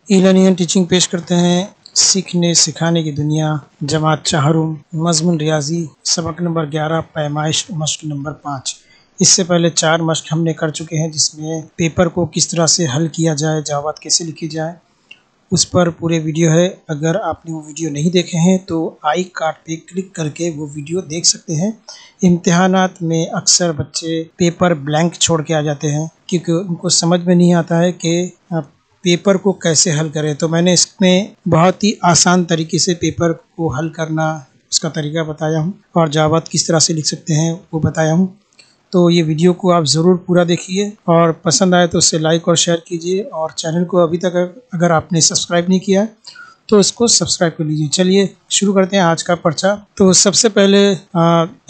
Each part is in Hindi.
ई लर्निंग एंड टीचिंग पेश करते हैं सीखने सिखाने की दुनिया जमात चाहरुम मजमून रियाजी सबक नंबर 11 पैमाइश मश्क नंबर 5। इससे पहले 4 मश्क हमने कर चुके हैं जिसमें पेपर को किस तरह से हल किया जाए, जवाब कैसे लिखी जाए, उस पर पूरे वीडियो है। अगर आपने वो वीडियो नहीं देखे हैं तो आई कार्ड पे क्लिक करके वो वीडियो देख सकते हैं। इम्तिहानात में अक्सर बच्चे पेपर ब्लैंक छोड़ के आ जाते हैं क्योंकि उनको समझ में नहीं आता है कि पेपर को कैसे हल करें। तो मैंने इसमें बहुत ही आसान तरीके से पेपर को हल करना उसका तरीका बताया हूँ और जवाब किस तरह से लिख सकते हैं वो बताया हूँ। तो ये वीडियो को आप ज़रूर पूरा देखिए और पसंद आए तो उससे लाइक और शेयर कीजिए और चैनल को अभी तक अगर आपने सब्सक्राइब नहीं किया है तो इसको सब्सक्राइब कर लीजिए। चलिए शुरू करते हैं आज का पर्चा। तो सबसे पहले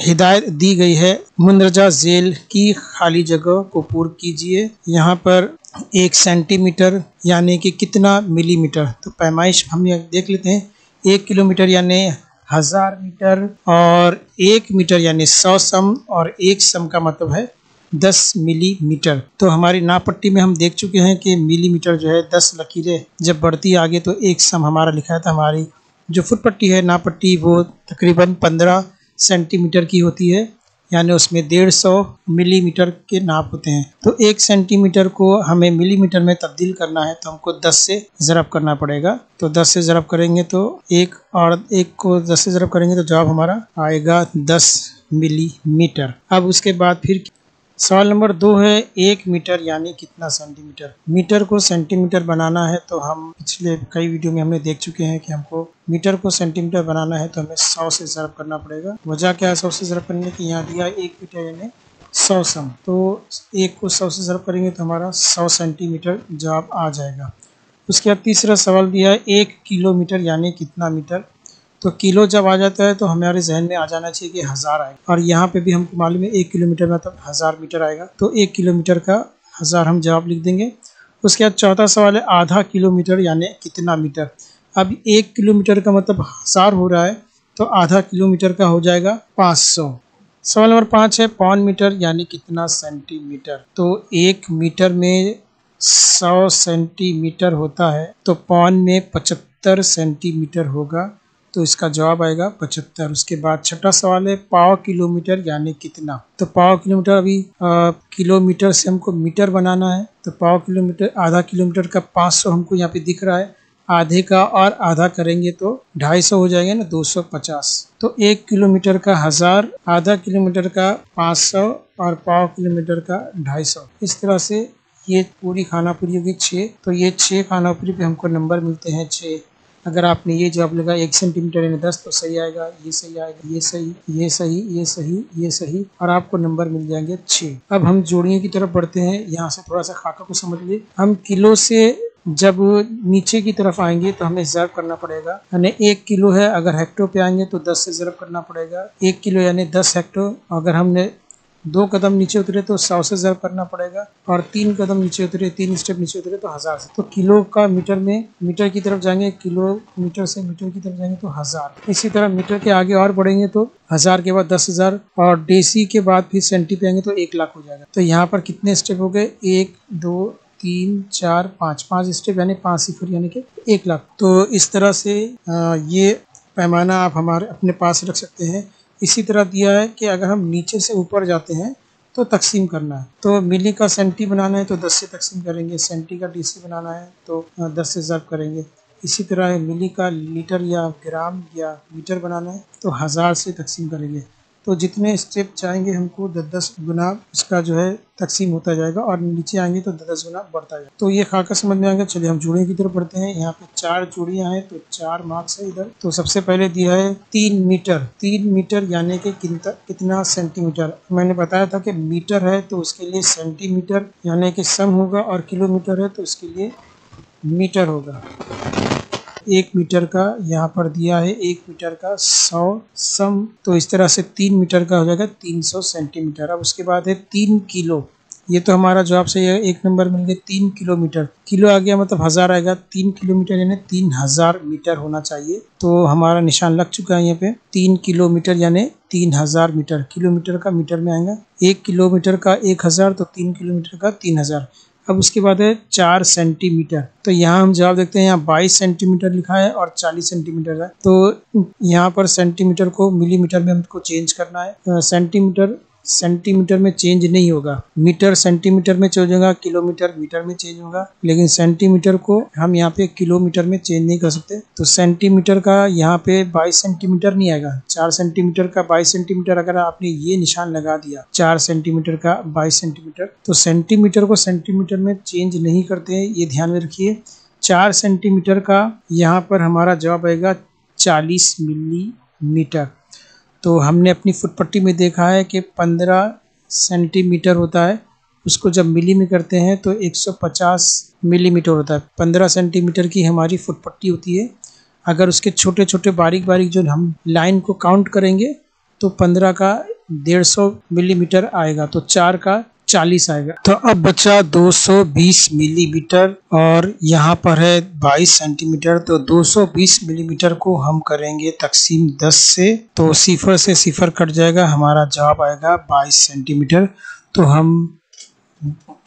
हिदायत दी गई है, मुंदरजा झेल की खाली जगह को पूर्ण कीजिए। यहाँ पर 1 सेंटीमीटर यानी कि कितना मिलीमीटर, तो पैमाइश हम देख लेते हैं। 1 किलोमीटर यानी 1000 मीटर और 1 मीटर यानी 100 सम और 1 सम का मतलब है 10 मिलीमीटर। तो हमारी नाप पट्टी में हम देख चुके हैं कि मिलीमीटर जो है 10 लकीरें जब बढ़ती आगे तो 1 सम हमारा लिखा है। तो हमारी जो फुट पट्टी है नाप पट्टी वो तकरीबन 15 सेंटीमीटर की होती है, यानी उसमें 150 मिलीमीटर के नाप होते हैं। तो 1 सेंटीमीटर को हमें मिलीमीटर में तब्दील करना है तो हमको 10 से ज़रब करना पड़ेगा। तो 10 से ज़रब करेंगे तो 1 और 1 को 10 से ज़रब करेंगे तो जवाब हमारा आएगा 10 मिलीमीटर। अब उसके बाद फिर सवाल नंबर 2 है, 1 मीटर यानी कितना सेंटीमीटर। मीटर को सेंटीमीटर बनाना है तो हम पिछले कई वीडियो में हमने देख चुके हैं कि हमको मीटर को सेंटीमीटर बनाना है तो हमें 100 से ज़रब करना पड़ेगा। वजह क्या है 100 से ज़रब करने की, यहाँ दिया 1 मीटर यानी 100 सम, तो 1 को 100 से ज़रब करेंगे तो हमारा 100 सेंटीमीटर जवाब आ जाएगा। उसके बाद तीसरा सवाल दिया है, 1 किलोमीटर यानी कितना मीटर। तो किलो जब आ जाता है तो हमारे जहन में आ जाना चाहिए कि 1000 आएगा, और यहाँ पे भी हमको मालूम है 1 किलोमीटर मतलब 1000 मीटर आएगा। तो 1 किलोमीटर का 1000 हम जवाब लिख देंगे। उसके बाद चौथा सवाल है, आधा किलोमीटर यानी कितना मीटर। अब 1 किलोमीटर का मतलब 1000 हो रहा है तो आधा किलोमीटर का हो जाएगा 500। सवाल नंबर 5 है, पौन मीटर यानी कितना सेंटीमीटर। तो 1 मीटर में 100 सेंटीमीटर होता है तो पौन में 75 सेंटीमीटर होगा, तो इसका जवाब आएगा 75। उसके बाद छठा सवाल है, पाव किलोमीटर यानी कितना। तो पाव किलोमीटर, अभी किलोमीटर से हमको मीटर बनाना है तो पाव किलोमीटर, आधा किलोमीटर का 500 हमको यहाँ पे दिख रहा है, आधे का और आधा करेंगे तो 250 हो जाएंगे ना, 250। तो 1 किलोमीटर का 1000, आधा किलोमीटर का 500 और पाव किलोमीटर का 250। इस तरह से ये पूरी खानापुरी होगी 6। तो ये 6 खानापुरी पे हमको नंबर मिलते हैं 6। अगर आपने ये जवाब लगा 1 सेंटीमीटर यानी 10 तो सही आएगा, ये सही आएगा, ये सही, ये सही, ये सही, ये सही, और आपको नंबर मिल जाएंगे 6। अब हम जोड़ियों की तरफ बढ़ते हैं। यहाँ से थोड़ा सा खाका को समझ लिए। हम किलो से जब नीचे की तरफ आएंगे तो हमें ज़रब करना पड़ेगा, यानी 1 किलो है, अगर हेक्टो पे आएंगे तो 10 से ज़रब करना पड़ेगा। 1 किलो यानी 10 हेक्टो। अगर हमने 2 कदम नीचे उतरे तो 100 से ज़रब करना पड़ेगा, और 3 कदम नीचे उतरे, 3 स्टेप नीचे उतरे तो 1000 से। तो किलो का मीटर में, मीटर की तरफ जाएंगे, किलोमीटर से मीटर की तरफ जाएंगे तो 1000। इसी तरह मीटर के आगे और बढ़ेंगे तो 1000 के बाद 10,000 और डेसी के बाद फिर सेंटी पे आएंगे तो 1 लाख हो जाएगा। तो यहाँ पर कितने स्टेप हो गए, 1 2 3 4 5 स्टेप यानी 5 सिफर यानी कि 1 लाख। तो इस तरह से ये पैमाना आप हमारे अपने पास रख सकते हैं। इसी तरह दिया है कि अगर हम नीचे से ऊपर जाते हैं तो तकसीम करना है। तो मिली का सेंटी बनाना है तो 10 से तकसीम करेंगे, सेंटी का डीसी बनाना है तो 10 से ज़रब करेंगे। इसी तरह मिली का लीटर या ग्राम या मीटर बनाना है तो 1000 से तकसीम करेंगे। तो जितने स्टेप चाहेंगे हमको 10-10 गुना उसका जो है तकसीम होता जाएगा, और नीचे आएंगे तो 10 गुना बढ़ता जाएगा। तो ये खाका समझ में आएगा। चलिए हम जोड़ियों की तरफ बढ़ते हैं। यहाँ पे 4 जोड़ियाँ हैं तो 4 मार्क्स है इधर। तो सबसे पहले दिया है 3 मीटर। 3 मीटर यानी कि कितना सेंटीमीटर। मैंने बताया था कि मीटर है तो उसके लिए सेंटीमीटर यानी कि सम होगा, और किलोमीटर है तो उसके लिए मीटर होगा। 1 मीटर का यहाँ पर दिया है 1 मीटर का 100 सम, तो इस तरह से 3 मीटर का हो जाएगा 300 सेंटीमीटर। अब उसके बाद है 3 किलो। ये तो हमारा जवाब सही है, 1 नंबर मिल गया। 3 किलोमीटर, किलो आ गया मतलब 1000 आएगा। 3 किलोमीटर यानी 3000 मीटर होना चाहिए। तो हमारा निशान लग चुका है यहाँ पे। 3 किलोमीटर यानी 3000 मीटर। किलोमीटर का मीटर में आएगा। 1 किलोमीटर का 1000 तो 3 किलोमीटर का 3000। अब उसके बाद है 4 सेंटीमीटर। तो यहाँ हम जवाब देखते हैं, यहाँ 22 सेंटीमीटर लिखा है और 40 सेंटीमीटर है। तो यहाँ पर सेंटीमीटर को मिलीमीटर में हमको चेंज करना है। सेंटीमीटर सेंटीमीटर में चेंज नहीं होगा, मीटर सेंटीमीटर में चेंज होगा, किलोमीटर मीटर में चेंज होगा, लेकिन सेंटीमीटर को हम यहाँ पे किलोमीटर में चेंज नहीं कर सकते। तो सेंटीमीटर का यहाँ पे 22 सेंटीमीटर नहीं आएगा। 4 सेंटीमीटर का 22 सेंटीमीटर अगर आपने ये निशान लगा दिया 4 सेंटीमीटर का 22 सेंटीमीटर, तो सेंटीमीटर को सेंटीमीटर में चेंज नहीं करते हैं, ये ध्यान में रखिए। 4 सेंटीमीटर का यहाँ पर हमारा जवाब आएगा 40 मिलीमीटर। तो हमने अपनी फुटपट्टी में देखा है कि 15 सेंटीमीटर होता है, उसको जब मिली में करते हैं तो 150 मिलीमीटर होता है। 15 सेंटीमीटर की हमारी फुटपट्टी होती है। अगर उसके छोटे छोटे बारीक बारीक जो हम लाइन को काउंट करेंगे तो 15 का 150 मिलीमीटर आएगा, तो 4 का 40 आएगा। तो अब बचा 220 मिलीमीटर और यहाँ पर है 22 सेंटीमीटर। तो 220 मिलीमीटर को हम करेंगे तकसीम 10 से, तो 0 से 0 कट जाएगा, हमारा जवाब आएगा 22 सेंटीमीटर। तो हम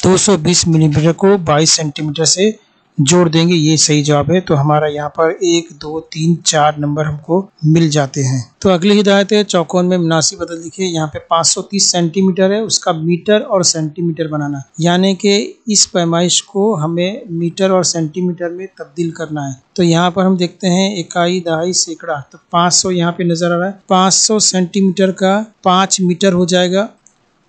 220 मिलीमीटर को 22 सेंटीमीटर से जोड़ देंगे, ये सही जवाब है। तो हमारा यहाँ पर 1 2 3 4 नंबर हमको मिल जाते हैं। तो अगली हिदायत है चौकोन में मुनासिब बदल लिखिए। यहाँ पे 530 सेंटीमीटर है, उसका मीटर और सेंटीमीटर बनाना, यानी कि इस पैमाइश को हमें मीटर और सेंटीमीटर में तब्दील करना है। तो यहाँ पर हम देखते हैं इकाई, दहाई, सैकड़ा। तो 500 यहाँ पे नजर आ रहा है। 500 सेंटीमीटर का 5 मीटर हो जाएगा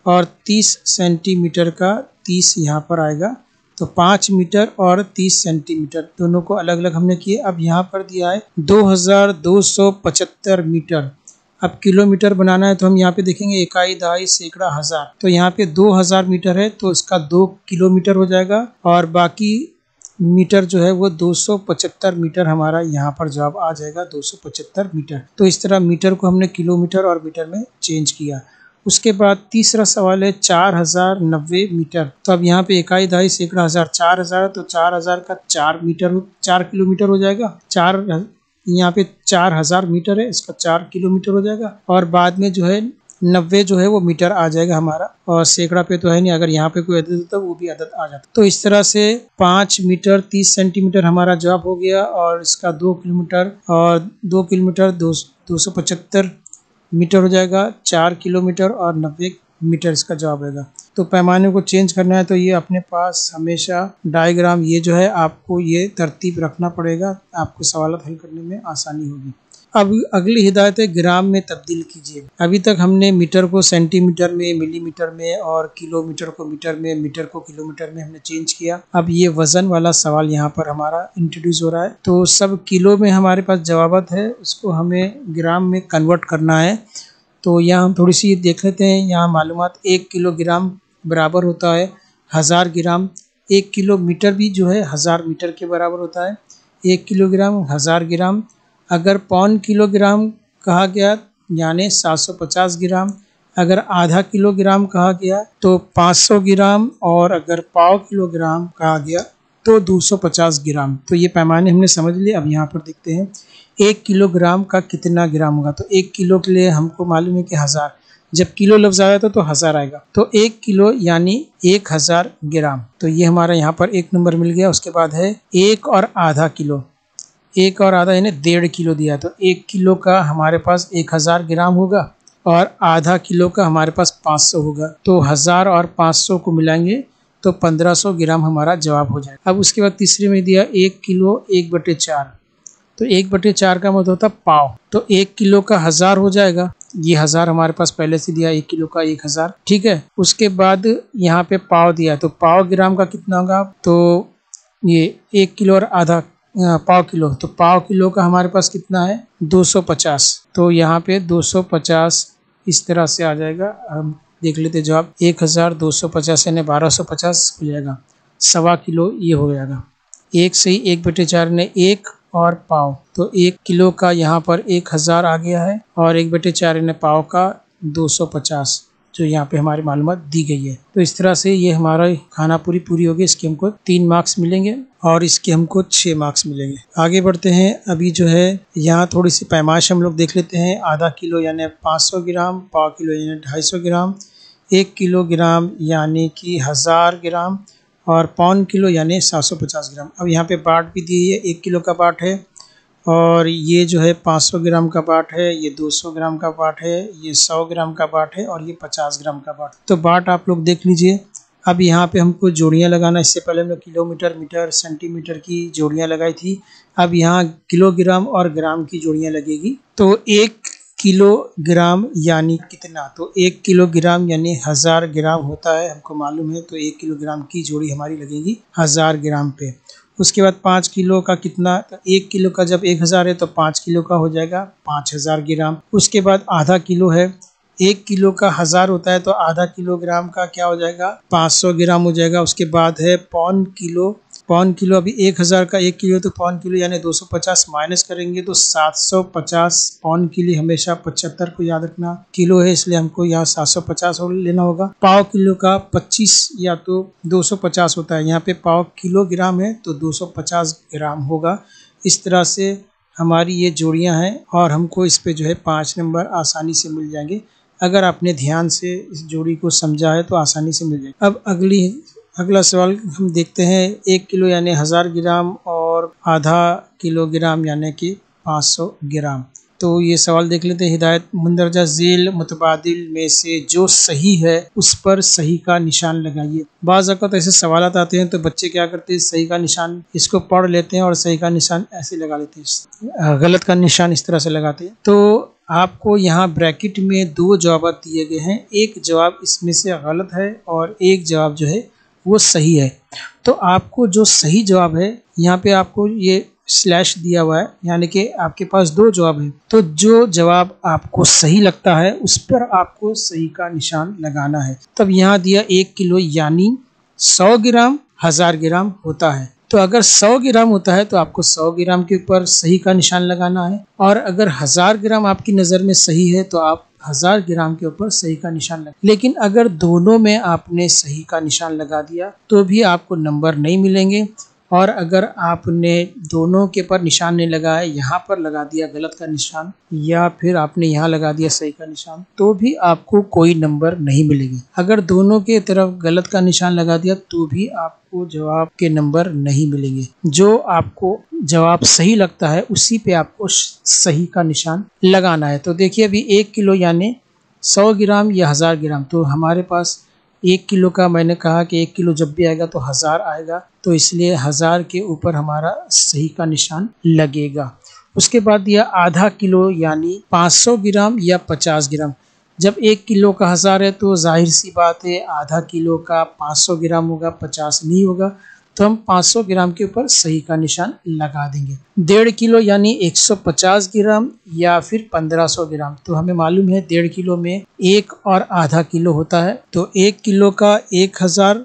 और 30 सेंटीमीटर का 30 यहाँ पर आएगा। तो 5 मीटर और 30 सेंटीमीटर दोनों को अलग अलग हमने किए। अब यहाँ पर दिया है 2275 मीटर। अब किलोमीटर बनाना है तो हम यहाँ पे देखेंगे इकाई, दहाई, सैकड़ा, हजार। तो यहाँ पे 2000 मीटर है तो इसका 2 किलोमीटर हो जाएगा और बाकी मीटर जो है वो 275 मीटर हमारा यहाँ पर जवाब आ जाएगा, 275 मीटर। तो इस तरह मीटर को हमने किलोमीटर और मीटर में चेंज किया। उसके बाद तीसरा सवाल है 4090 मीटर। तो अब यहाँ पे इकाई, दहाई, सैकड़ा, हजार, 4000 तो 4000 का 4 किलोमीटर हो जाएगा। 4 यहाँ पे 4000 मीटर है, इसका 4 किलोमीटर हो जाएगा और बाद में जो है 90 जो है वो मीटर आ जाएगा हमारा। और सैकड़ा पे तो है नहीं, अगर यहाँ पे कोई अदद होता वो भी अदद आ जाता। तो इस तरह से 5 मीटर 30 सेंटीमीटर हमारा जवाब हो गया और इसका 2 किलोमीटर और 2 किलोमीटर 275 मीटर हो जाएगा, 4 किलोमीटर और 90 मीटर इसका जवाब आएगा। तो पैमाने को चेंज करना है तो ये अपने पास हमेशा डायग्राम ये जो है आपको ये तरतीब रखना पड़ेगा, आपको सवाल हल करने में आसानी होगी। अब अगली हिदायत है ग्राम में तब्दील कीजिए। अभी तक हमने मीटर को सेंटीमीटर में, मिलीमीटर में और किलोमीटर को मीटर में, मीटर को किलोमीटर में हमने चेंज किया। अब ये वजन वाला सवाल यहाँ पर हमारा इंट्रोड्यूस हो रहा है। तो सब किलो में हमारे पास जवाबत है, उसको हमें ग्राम में कन्वर्ट करना है। तो यहाँ हम थोड़ी सी देख लेते हैं। यहाँ मालूमात 1 किलोग्राम बराबर होता है 1000 ग्राम। 1 किलोमीटर भी जो है 1000 मीटर के बराबर होता है। 1 किलोग्राम 1000 ग्राम। अगर पौन किलोग्राम कहा गया यानी 750 ग्राम। अगर आधा किलोग्राम कहा गया तो 500 ग्राम और अगर पाव किलोग्राम कहा गया तो 250 ग्राम। तो ये पैमाने हमने समझ लिए। अब यहाँ पर देखते हैं 1 किलोग्राम का कितना ग्राम होगा। तो 1 किलो के लिए हमको मालूम है कि 1000, जब किलो लफ्ज आया था तो 1000 आएगा। तो 1 किलो यानी 1000 ग्राम। तो ये हमारा यहाँ पर 1 नंबर मिल गया। उसके बाद है 1 और आधा किलो। 1 और आधा यानी 1.5 किलो दिया। तो 1 किलो का हमारे पास 1000 ग्राम होगा और आधा किलो का हमारे पास 500 होगा। तो 1000 और 500 को मिलाएंगे तो 1500 ग्राम हमारा जवाब हो जाएगा। अब उसके बाद तीसरे में दिया 1 किलो 1/4। तो 1/4 का मतलब होता पाव। तो 1 किलो का 1000 हो जाएगा। ये 1000 हमारे पास पहले से दिया, 1 किलो का 1000, ठीक है। उसके बाद यहाँ पे पाव दिया, तो पाव ग्राम का कितना होगा। तो ये 1 किलो और आधा पाव किलो, तो पाव किलो का हमारे पास कितना है 250। तो यहाँ पे 250 इस तरह से आ जाएगा। हम देख लेते जवाब 1250 यानी 1250 हो जाएगा। 1.25 किलो ये हो जाएगा। 1 से ही 1/4 ने 1 और पाव, तो 1 किलो का यहाँ पर 1000 आ गया है और 1/4 ने पाव का 250 जो यहाँ पे हमारी मालूमात दी गई है। तो इस तरह से ये हमारा खाना पूरी होगी। इसके हमको 3 मार्क्स मिलेंगे और इसके हमको 6 मार्क्स मिलेंगे। आगे बढ़ते हैं। अभी जो है यहाँ थोड़ी सी पैमाइश हम लोग देख लेते हैं। आधा किलो यानी 500 ग्राम, पाव किलो यानी 250 ग्राम, 1 किलोग्राम यानी कि 1000 ग्राम और पौन किलो यानी 750 ग्राम। अब यहाँ पे बाट भी दी है, 1 किलो का बाट है, और ये जो है 500 ग्राम का बाट है, ये 200 ग्राम का बाट है, ये 100 ग्राम का बाट है, और ये 50 ग्राम का बाट। तो बाट आप लोग देख लीजिए। अब यहाँ पे हमको जोड़ियाँ लगाना, इससे पहले हमने किलोमीटर, मीटर, सेंटीमीटर की जोड़ियाँ लगाई थी। अब यहाँ किलोग्राम और ग्राम की जोड़ियाँ लगेगी। तो 1 किलोग्राम यानी कितना, तो 1 किलोग्राम यानी 1000 ग्राम होता है, हमको मालूम है। तो 1 किलोग्राम की जोड़ी हमारी लगेगी 1000 ग्राम पे। उसके बाद 5 किलो का कितना, तो 1 किलो का जब 1000 है तो 5 किलो का हो जाएगा 5000 ग्राम। उसके बाद आधा किलो है, 1 किलो का 1000 होता है तो आधा किलोग्राम का क्या हो जाएगा, 500 ग्राम हो जाएगा। उसके बाद है पौन किलो। पौन किलो, अभी 1000 का 1 किलो तो पौन किलो यानी 250 माइनस करेंगे तो 750। पौन के लिए हमेशा 75 को याद रखना, किलो है इसलिए हमको यहाँ 750 लेना होगा। पाव किलो का 25 या तो 250 होता है, यहाँ पे पाव किलोग्राम है तो 250 ग्राम होगा। इस तरह से हमारी ये जोड़ियाँ हैं और हमको इस पे जो है 5 नंबर आसानी से मिल जाएंगे। अगर आपने ध्यान से इस जोड़ी को समझा है तो आसानी से मिल जाएगा। अब अगला सवाल हम देखते हैं। 1 किलो यानी 1000 ग्राम और आधा किलोग्राम यानी कि 500 ग्राम। तो ये सवाल देख लेते हैं। हिदायत, मुंदरजा झेल मुतबादिल में से जो सही है उस पर सही का निशान लगाइए। बाज़ औक़ात ऐसे सवाल आते हैं तो बच्चे क्या करते हैं, सही का निशान इसको पढ़ लेते हैं और सही का निशान ऐसे लगा लेते हैं, गलत का निशान इस तरह से लगाते हैं। तो आपको यहाँ ब्रैकेट में 2 जवाब दिए गए हैं, एक जवाब इसमें से गलत है और एक जवाब जो है वो सही है। तो आपको जो सही जवाब है, यहाँ पे आपको ये स्लैश दिया हुआ है, यानी कि आपके पास 2 जवाब है। तो जो जवाब आपको सही लगता है उस पर आपको सही का निशान लगाना है। तब यहाँ दिया 1 किलो यानी 100 ग्राम 1000 ग्राम होता है। तो अगर 100 ग्राम होता है तो आपको 100 ग्राम के ऊपर सही का निशान लगाना है, और अगर 1000 ग्राम आपकी नज़र में सही है तो आप 1000 ग्राम के ऊपर सही का निशान लगा। लेकिन अगर दोनों में आपने सही का निशान लगा दिया तो भी आपको नंबर नहीं मिलेंगे, और अगर आपने दोनों के पर निशान नहीं लगाया, यहाँ पर लगा दिया गलत का निशान या फिर आपने यहाँ लगा दिया सही का निशान, तो भी आपको कोई नंबर नहीं मिलेंगे। अगर दोनों के तरफ गलत का निशान लगा दिया तो भी आपको जवाब के नंबर नहीं मिलेंगे। जो आपको जवाब सही लगता है उसी पे आपको सही का निशान लगाना है। तो देखिए अभी 1 किलो यानी 100 ग्राम या 1000 ग्राम, तो हमारे पास 1 किलो का मैंने कहा कि 1 किलो जब भी आएगा तो 1000 आएगा, तो इसलिए 1000 के ऊपर हमारा सही का निशान लगेगा। उसके बाद दिया आधा किलो यानी 500 ग्राम या 50 ग्राम। जब 1 किलो का 1000 है तो जाहिर सी बात है आधा किलो का 500 ग्राम होगा, 50 नहीं होगा, तो हम 500 ग्राम के ऊपर सही का निशान लगा देंगे। 1.5 किलो यानी 150 ग्राम या फिर 1500 ग्राम। तो हमें मालूम है 1.5 किलो में 1 और आधा किलो होता है, तो 1 किलो का 1000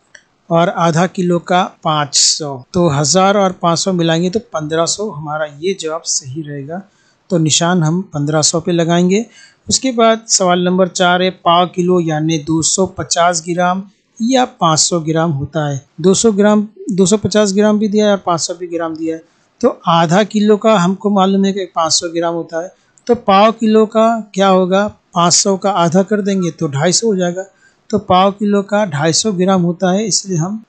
और आधा किलो का 500, तो 1000 और 500 मिलाएंगे तो 1500, हमारा ये जवाब सही रहेगा। तो निशान हम 1500 पे लगाएंगे। उसके बाद सवाल नंबर 4 है, पाव किलो यानी 250 ग्राम या 500 ग्राम होता है। 250 ग्राम भी दिया है और 500 भी ग्राम दिया है। तो आधा किलो का हमको मालूम है कि 500 ग्राम होता है, तो पाव किलो का क्या होगा, 500 का आधा कर देंगे तो 250 हो जाएगा। तो पाव किलो का 250 ग्राम होता है, इसलिए हम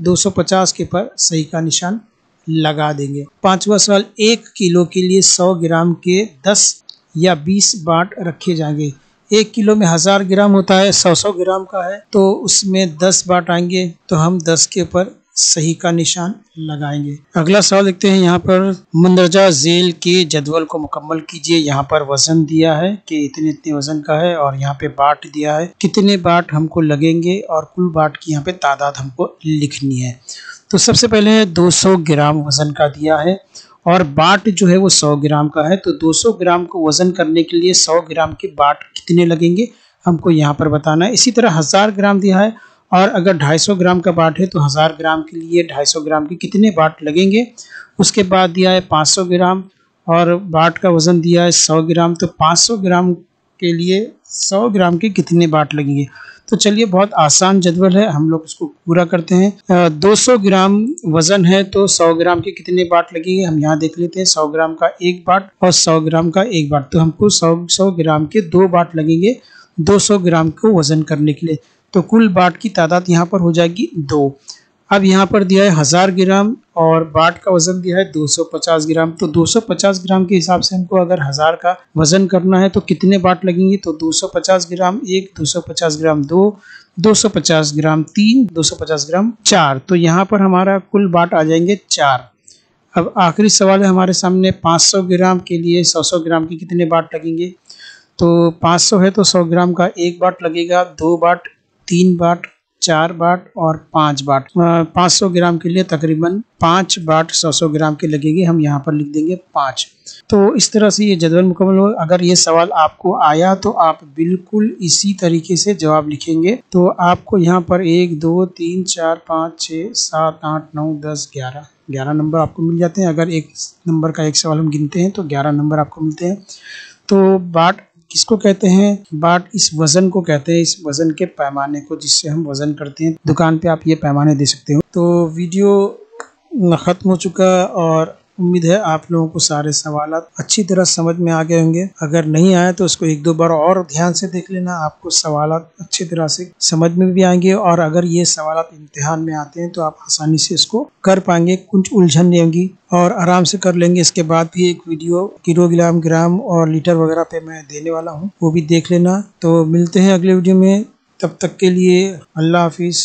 250 के पर सही का निशान लगा देंगे। 5वां सवाल, 1 किलो के लिए 100 ग्राम के 10 या 20 बाट रखे जाएंगे। 1 किलो में 1000 ग्राम होता है, 100 ग्राम का है, तो उसमें 10 बाट आएंगे, तो हम 10 के ऊपर सही का निशान लगाएंगे। अगला सवाल देखते हैं। यहाँ पर मुंदरजा झेल के जदवल को मुकम्मल कीजिए। यहाँ पर वजन दिया है कि इतने इतने वजन का है, और यहाँ पे बाट दिया है कितने बाट हमको लगेंगे, और कुल बाट की यहाँ पे तादाद हमको लिखनी है। तो सबसे पहले 200 ग्राम वजन का दिया है और बाट जो है वो 100 ग्राम का है। तो 200 ग्राम को वजन करने के लिए 100 ग्राम के बाट कितने लगेंगे हमको यहाँ पर बताना है। इसी तरह 1000 ग्राम दिया है, और अगर 250 ग्राम का बाट है तो 1000 ग्राम के लिए 250 ग्राम के कितने बाट लगेंगे। उसके बाद दिया है 500 ग्राम और बाट का वजन दिया है 100 ग्राम, तो 500 ग्राम के लिए 100 ग्राम के कितने बाट लगेंगे। तो चलिए, बहुत आसान जदवल है, हम लोग इसको पूरा करते हैं। 200 ग्राम वजन है तो 100 ग्राम के कितने बाट लगेंगे, हम यहाँ देख लेते हैं। 100 ग्राम का 1 बाट और 100 ग्राम का 1 बाट, तो हमको 100 ग्राम के 2 बाट लगेंगे 200 ग्राम को वजन करने के लिए। तो कुल बाट की तादाद यहाँ पर हो जाएगी 2। अब यहाँ पर दिया है 1000 ग्राम और बाट का वजन दिया है 250 ग्राम। तो 250 ग्राम के हिसाब से हमको अगर 1000 का वजन करना है तो कितने बाट लगेंगे? तो 250 ग्राम 1, 250 ग्राम 2, 250 ग्राम 3, 250 ग्राम 4। तो यहाँ पर हमारा कुल बाट आ जाएंगे 4। अब आखिरी सवाल है हमारे सामने, 500 ग्राम के लिए 100 ग्राम के कितने बाट लगेंगे? तो 500 है तो 100 ग्राम का 1 बाट लगेगा, 2 बाट, 3 बाट, 4 बाट और 5 बाट। 500 ग्राम के लिए तकरीबन 5 बाट 100 ग्राम के लगेंगे। हम यहाँ पर लिख देंगे 5। तो इस तरह से ये जदवल मुकम्मल हो। अगर ये सवाल आपको आया तो आप बिल्कुल इसी तरीके से जवाब लिखेंगे। तो आपको यहाँ पर 1, 2, 3, 4, 5, 6, 7, 8, 9, 10, 11 नंबर आपको मिल जाते हैं। अगर एक नंबर का एक सवाल हम गिनते हैं तो 11 नंबर आपको मिलते हैं। तो बाट किसको कहते हैं? बाट इस वजन को कहते हैं, इस वजन के पैमाने को जिससे हम वजन करते हैं। दुकान पे आप ये पैमाने दे सकते हो। तो वीडियो ख़त्म हो चुका और उम्मीद है आप लोगों को सारे सवाल अच्छी तरह समझ में आ गए होंगे। अगर नहीं आया तो उसको 1-2 बार और ध्यान से देख लेना, आपको सवाल अच्छी तरह से समझ में भी आएंगे। और अगर ये सवाल इम्तिहान में आते हैं तो आप आसानी से इसको कर पाएंगे, कुछ उलझन नहीं होगी और आराम से कर लेंगे। इसके बाद भी एक वीडियो किलोग्राम, ग्राम और लीटर वगैरह पे मैं देने वाला हूँ, वो भी देख लेना। तो मिलते हैं अगले वीडियो में, तब तक के लिए अल्लाह हाफिज़।